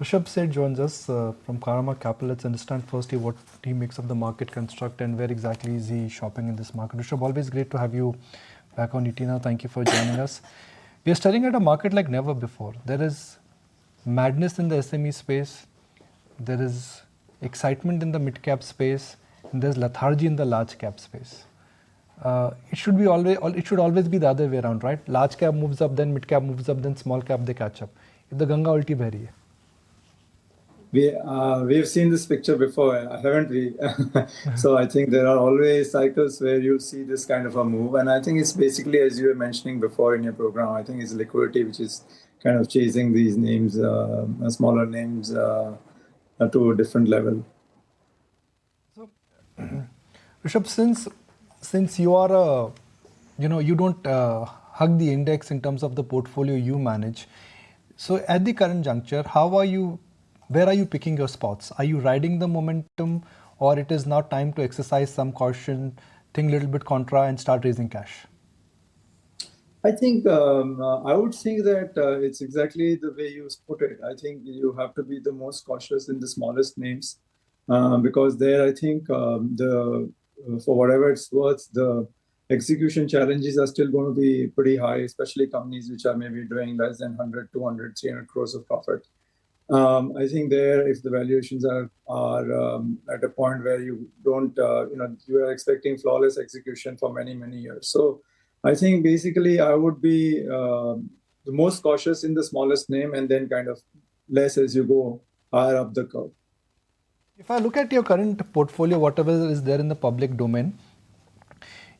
Rushabh Sheth joins us from Karma Capital. Let's understand firstly what he makes of the market construct and where exactly is he shopping in this market. Rushabh, always great to have you back on ET now. Thank you for joining us. We are staring at a market like never before. There is madness in the SME space. There is excitement in the mid-cap space. And there's lethargy in the large cap space. It should always be the other way around, right? Large cap moves up, then mid cap moves up, then small cap they catch up. If the Ganga ulti beh rahi hai. We've seen this picture before, haven't we? So I think there are always cycles where you'll see this kind of a move. And I think it's basically, as you were mentioning before in your program, I think it's liquidity which is kind of chasing these names, smaller names to a different level. So, Rishabh, since you are you don't hug the index in terms of the portfolio you manage. So at the current juncture, where are you picking your spots? Are you riding the momentum, or it is now time to exercise some caution, think a little bit contra and start raising cash? I think I would think that it's exactly the way you put it. I think you have to be the most cautious in the smallest names because there I think for whatever it's worth, the execution challenges are still going to be pretty high, especially companies which are maybe doing less than 100, 200, 300 crores of profit. I think there, if the valuations are at a point where you don't, you are expecting flawless execution for many, many years. So I think basically I would be the most cautious in the smallest name and then kind of less as you go higher up the curve. If I look at your current portfolio, whatever is there in the public domain,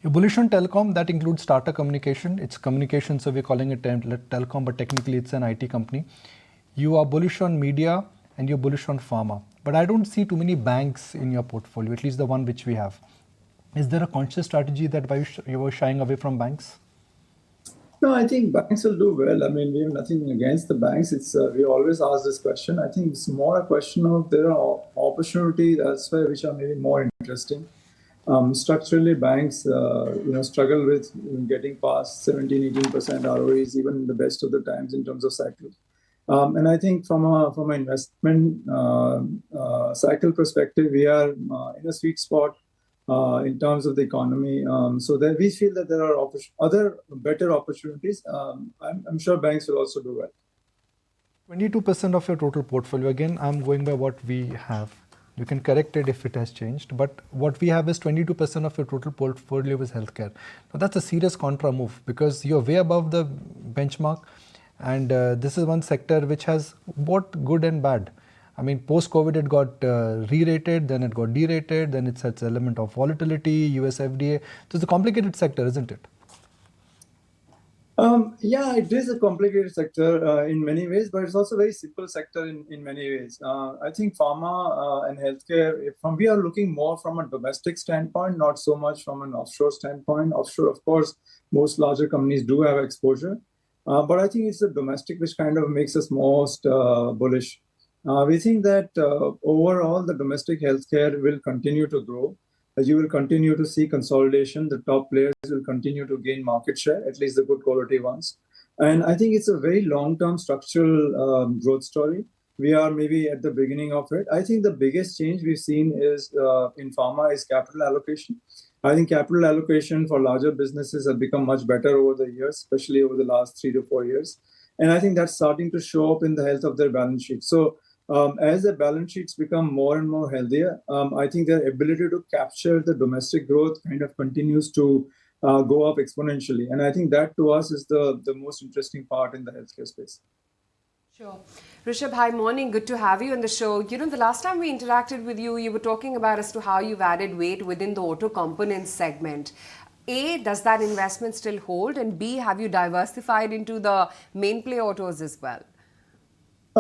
you're bullish on telecom, that includes Tata Communication. It's communication, so we're calling it telecom, but technically it's an IT company. You are bullish on media and you're bullish on pharma. But I don't see too many banks in your portfolio, at least the one which we have. Is there a conscious strategy that why you were shying away from banks? No, I think banks will do well. I mean, we have nothing against the banks. It's we always ask this question. I think it's more a question of there are opportunities elsewhere which are maybe more interesting. Structurally, banks struggle with getting past 17-18% ROEs even in the best of the times in terms of cycles. And I think from an investment cycle perspective, we are in a sweet spot in terms of the economy. So that we feel that there are other better opportunities. I'm sure banks will also do well. 22% of your total portfolio. Again, I'm going by what we have. You can correct it if it has changed. But what we have is 22% of your total portfolio is healthcare. Now that's a serious contra move because you're way above the benchmark. And this is one sector which has both good and bad. I mean, post-COVID, it got re-rated, then it got derated, then it has an element of volatility, US FDA. So it's a complicated sector, isn't it? Yeah, it is a complicated sector in many ways, but it's also a very simple sector in many ways. I think pharma and healthcare, we are looking more from a domestic standpoint, not so much from an offshore standpoint. Offshore, of course, most larger companies do have exposure. But I think it's the domestic which kind of makes us most bullish. We think that overall the domestic healthcare will continue to grow. You will continue to see consolidation. The top players will continue to gain market share, at least the good quality ones. And I think it's a very long-term structural growth story. We are maybe at the beginning of it. I think the biggest change we've seen is in pharma is capital allocation. I think capital allocation for larger businesses have become much better over the years, especially over the last 3 to 4 years. And I think that's starting to show up in the health of their balance sheet. So as the balance sheets become more and more healthier, I think their ability to capture the domestic growth kind of continues to go up exponentially. And I think that to us is the most interesting part in the healthcare space. Sure. Rushabh, hi, morning. Good to have you on the show. You know, the last time we interacted with you, you were talking about as to how you've added weight within the auto components segment. A, does that investment still hold? And B, have you diversified into the main play autos as well?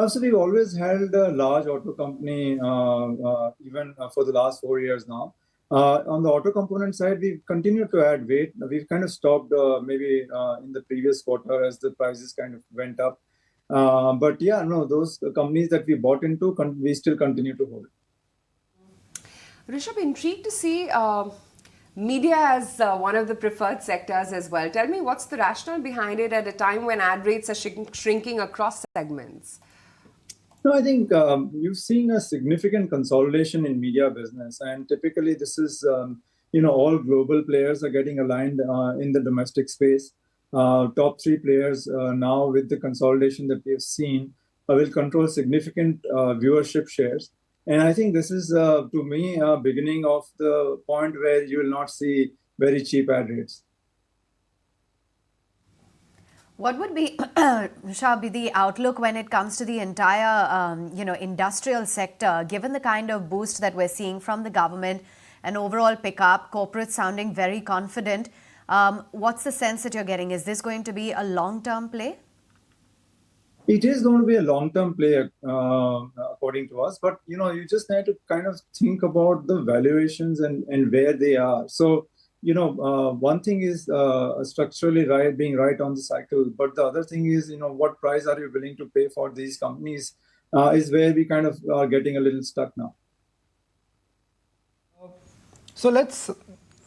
So we've always held a large auto company, even for the last 4 years now. On the auto component side, we've continued to add weight. We've kind of stopped maybe in the previous quarter as the prices kind of went up. But yeah, no, those companies that we bought into, we still continue to hold. Rishabh, intrigued to see media as one of the preferred sectors as well. Tell me, what's the rationale behind it at a time when ad rates are shrinking across segments? No, I think you've seen a significant consolidation in media business, and typically this is, all global players are getting aligned in the domestic space. Top three players now, with the consolidation that we have seen, will control significant viewership shares. And I think this is, to me, a beginning of the point where you will not see very cheap ad rates. What would be, Rushabh, be the outlook when it comes to the entire, industrial sector, given the kind of boost that we're seeing from the government, an overall pickup, corporates sounding very confident? What's the sense that you're getting? Is this going to be a long-term play? It is going to be a long-term play, according to us. But you just need to kind of think about the valuations and where they are. So, one thing is structurally right, being right on the cycle. But the other thing is, what price are you willing to pay for these companies? Is where we kind of are getting a little stuck now. So let's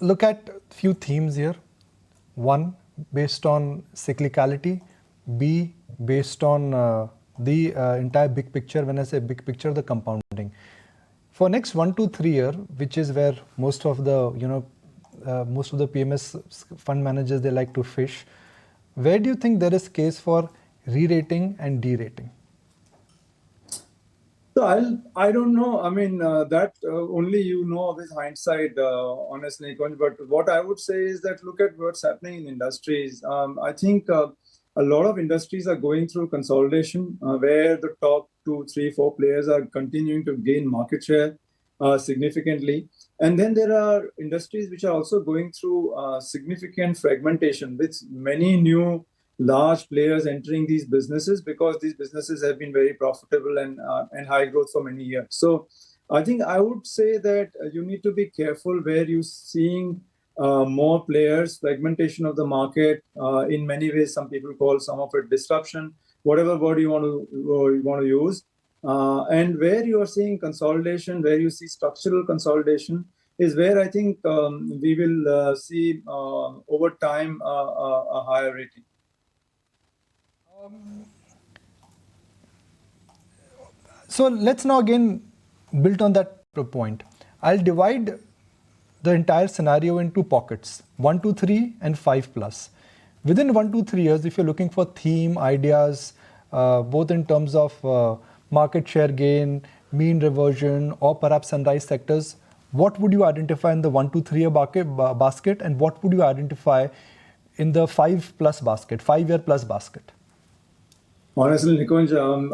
look at a few themes here. One, based on cyclicality. B, based on the entire big picture. When I say big picture, the compounding. For next 1 to 3 year, which is where most of the PMS fund managers, they like to fish. Where do you think there is case for re-rating and de-rating? So I don't know. I mean, that only with hindsight, honestly, Nikunj. But what I would say is that look at what's happening in industries. I think a lot of industries are going through consolidation, where the top 2, 3, 4 players are continuing to gain market share significantly. And then there are industries which are also going through significant fragmentation, with many new large players entering these businesses because these businesses have been very profitable and high growth for many years. So I think I would say that you need to be careful where you're seeing more players, fragmentation of the market. In many ways, some people call some of it disruption, whatever word you want to use. And where you are seeing consolidation, where you see structural consolidation, is where I think we will see over time a higher rating. So let's now again build on that point. I'll divide the entire scenario into pockets, 1 to 3 and 5 plus. Within 1 to 3 years, if you're looking for theme, ideas, both in terms of market share gain, mean reversion, or perhaps sunrise sectors, what would you identify in the 1 to 3 year basket, and what would you identify in the 5 plus basket, 5-year plus basket? Honestly, Nikunj,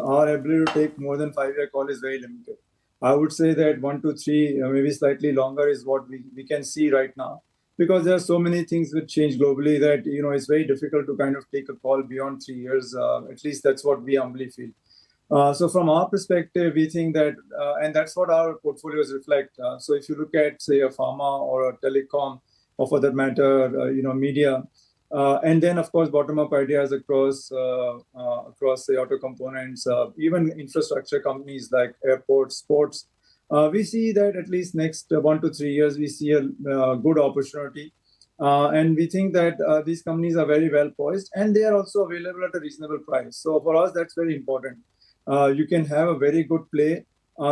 our ability to take more than 5-year call is very limited. I would say that 1 to 3, maybe slightly longer, is what we can see right now, because there are so many things which change globally that it's very difficult to kind of take a call beyond 3 years. At least that's what we humbly feel. So from our perspective, we think that, and that's what our portfolios reflect. So if you look at, say, a pharma or a telecom, or for that matter, media, and then of course bottom-up ideas across the auto components, even infrastructure companies like airports, sports. We see that at least next 1 to 3 years we see a good opportunity, and we think that these companies are very well poised, and they are also available at a reasonable price. So for us, that's very important. You can have a very good play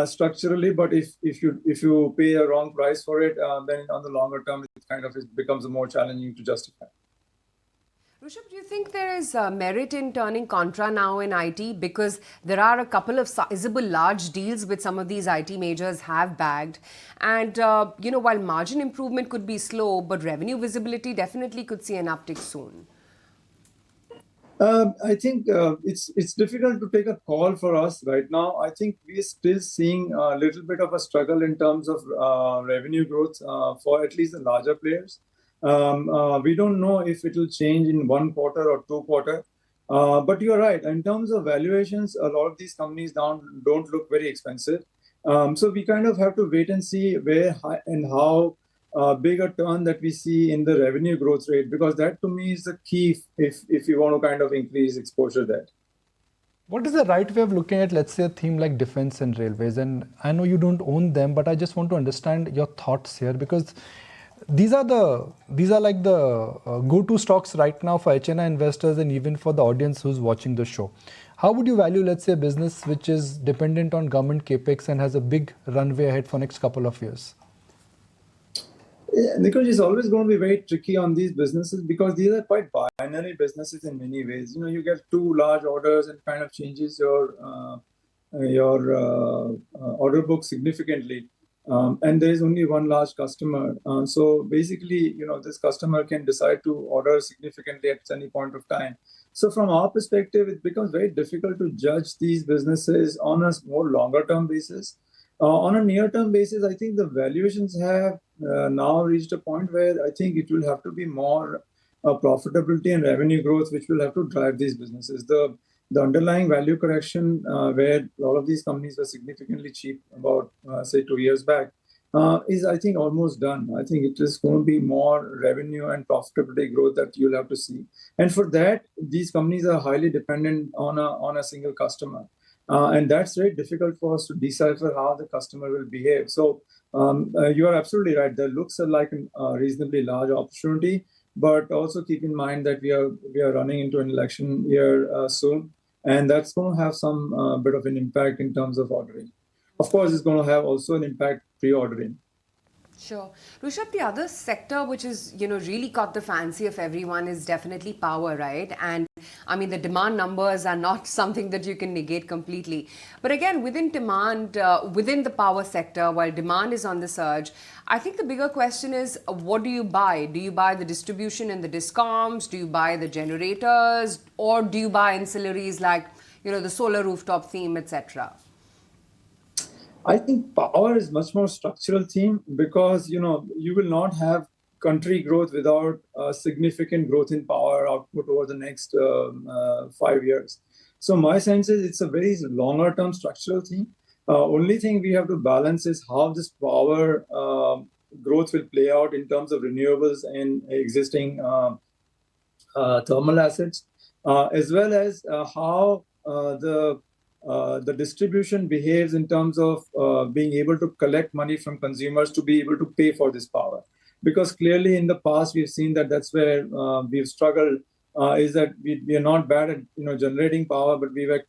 structurally, but if you pay a wrong price for it, then on the longer term it becomes more challenging to justify. Rushabh, do you think there is merit in turning contra now in IT? Because there are a couple of sizable large deals which some of these IT majors have bagged. And, while margin improvement could be slow, but revenue visibility definitely could see an uptick soon. I think it's difficult to take a call for us right now. I think we're still seeing a little bit of a struggle in terms of revenue growth for at least the larger players. We don't know if it will change in 1 quarter or 2 quarters. But you're right. In terms of valuations, a lot of these companies don't look very expensive. So we kind of have to wait and see where and how big a turn that we see in the revenue growth rate, because that to me is the key if you want to kind of increase exposure there. What is the right way of looking at, let's say, a theme like defense and railways? And I know you don't own them, but I just want to understand your thoughts here, because these are like the go-to stocks right now for HNI investors and even for the audience who's watching the show. How would you value, let's say, a business which is dependent on government capex and has a big runway ahead for next couple of years? Yeah, Nikunj, it's always going to be very tricky on these businesses because these are quite binary businesses in many ways. You get two large orders and kind of changes your order book significantly. And there is only one large customer. So basically, this customer can decide to order significantly at any point of time. So from our perspective, it becomes very difficult to judge these businesses on a more longer term basis. On a near term basis, I think the valuations have now reached a point where I think it will have to be more profitability and revenue growth, which will have to drive these businesses. The underlying value correction, where a lot of these companies were significantly cheap about, say, 2 years back, is, I think, almost done. I think it is going to be more revenue and profitability growth that you'll have to see. And for that, these companies are highly dependent on a single customer. And that's very difficult for us to decipher how the customer will behave. So you are absolutely right. The looks are like a reasonably large opportunity, but also keep in mind that we are running into an election year soon, and that's going to have some bit of an impact in terms of ordering. Of course, it's going to have also an impact pre-ordering. Sure. Rushabh, the other sector which is, really caught the fancy of everyone is definitely power, right? And I mean, the demand numbers are not something that you can negate completely. But again, within demand, within the power sector, while demand is on the surge, I think the bigger question is, what do you buy? Do you buy the distribution and the discoms? Do you buy the generators? Or do you buy ancillaries like, the solar rooftop theme, etc.? I think power is much more structural theme because you will not have country growth without significant growth in power output over the next 5 years. So my sense is it's a very longer term structural theme. Only thing we have to balance is how this power growth will play out in terms of renewables and existing thermal assets, as well as how the distribution behaves in terms of being able to collect money from consumers to be able to pay for this power. Because clearly in the past we've seen that that's where we've struggled, is that we are not bad at generating power, but we were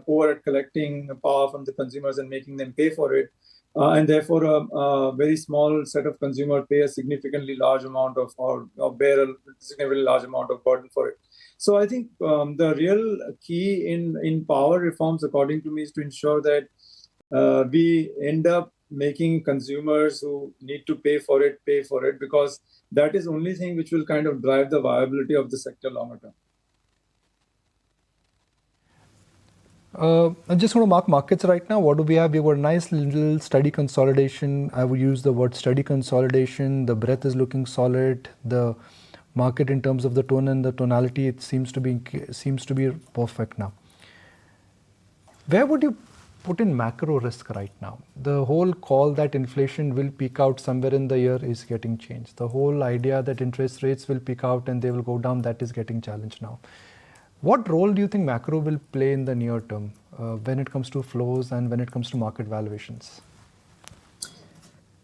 poor at collecting power from the consumers and making them pay for it. And therefore a very small set of consumers pay a significantly large amount of, or bear a significantly large amount of burden for it. So I think the real key in power reforms, according to me, is to ensure that we end up making consumers who need to pay for it, because that is the only thing which will kind of drive the viability of the sector longer term. I just want to mark markets right now. What do we have? We have a nice little steady consolidation. I would use the word steady consolidation. The breadth is looking solid. The market in terms of the tone and the tonality, it seems to be perfect now. Where would you put in macro risk right now? The whole call that inflation will peak out somewhere in the year is getting changed. The whole idea that interest rates will peak out and they will go down, that is getting challenged now. What role do you think macro will play in the near term when it comes to flows and when it comes to market valuations?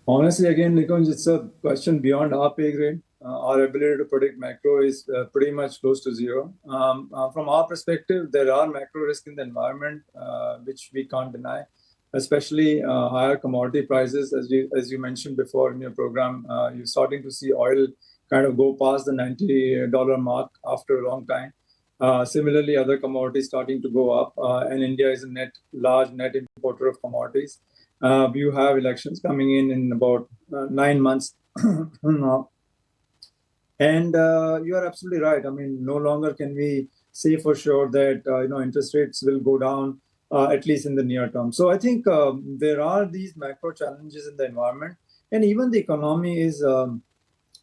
Honestly, again, Nikunj, it's a question beyond our pay grade. Our ability to predict macro is pretty much close to zero. From our perspective, there are macro risks in the environment, which we can't deny, especially higher commodity prices. As you mentioned before in your program, you're starting to see oil kind of go past the $90 mark after a long time. Similarly, other commodities starting to go up, and India is a large net importer of commodities. You have elections coming in about 9 months now. And you are absolutely right. I mean, no longer can we say for sure that interest rates will go down, at least in the near term. So I think there are these macro challenges in the environment, and even the economy is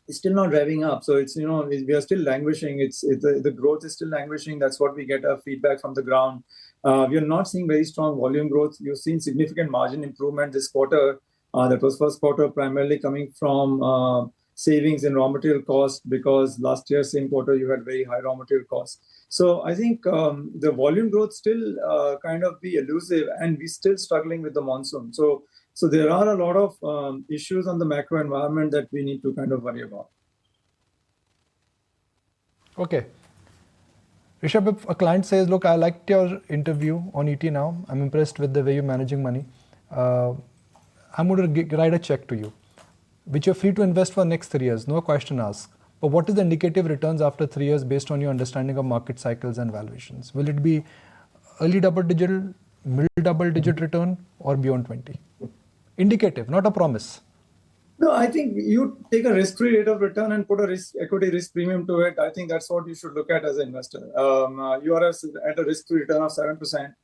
still not revving up. So it's we are still languishing. The growth is still languishing. That's what we get feedback from the ground. We are not seeing very strong volume growth. You've seen significant margin improvement this quarter. That was first quarter primarily coming from savings in raw material costs, because last year, same quarter, you had very high raw material costs. So I think the volume growth still kind of be elusive, and we're still struggling with the monsoon. So there are a lot of issues on the macro environment that we need to kind of worry about. Okay. Rishabh, if a client says, look, I liked your interview on ET now, I'm impressed with the way you're managing money, I'm going to write a check to you, which you're free to invest for next 3 years, no question asked. But what is the indicative returns after 3 years based on your understanding of market cycles and valuations? Will it be early double-digit, middle double-digit return, or beyond 20? Indicative, not a promise. No, I think you take a risk-free rate of return and put a equity risk premium to it. I think that's what you should look at as an investor. You are at a risk-free return of 7%.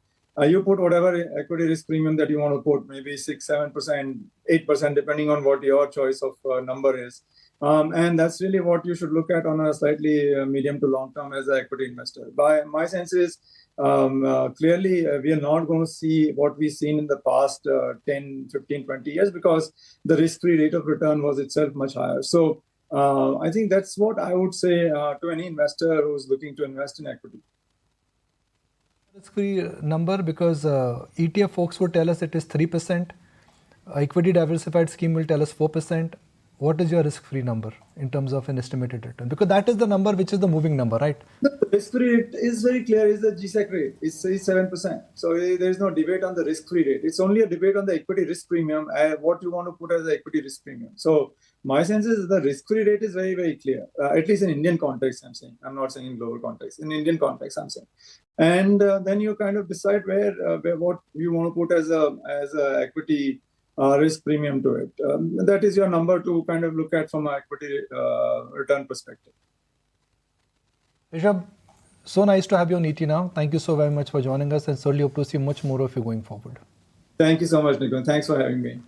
You put whatever equity risk premium that you want to put, maybe 6, 7%, 8%, depending on what your choice of number is. And that's really what you should look at on a slightly medium to long term as an equity investor. By my sense is, clearly we are not going to see what we've seen in the past 10, 15, 20 years because the risk-free rate of return was itself much higher. So I think that's what I would say to any investor who's looking to invest in equity. Risk-free number because ETF folks would tell us it is 3%. Equity diversified scheme will tell us 4%. What is your risk-free number in terms of an estimated return? Because that is the number which is the moving number, right? The risk-free rate is very clear, is the GSEC rate. It's 7%. So there is no debate on the risk-free rate. It's only a debate on the equity risk premium, what you want to put as the equity risk premium. So my sense is the risk-free rate is very, very clear, at least in Indian context, I'm saying. I'm not saying in global context. In Indian context, I'm saying. And then you kind of decide where what you want to put as a equity risk premium to it. That is your number to kind of look at from an equity return perspective. Rishabh, so nice to have you on ET now. Thank you so very much for joining us and certainly hope to see much more of you going forward. Thank you so much, Nikunj. Thanks for having me.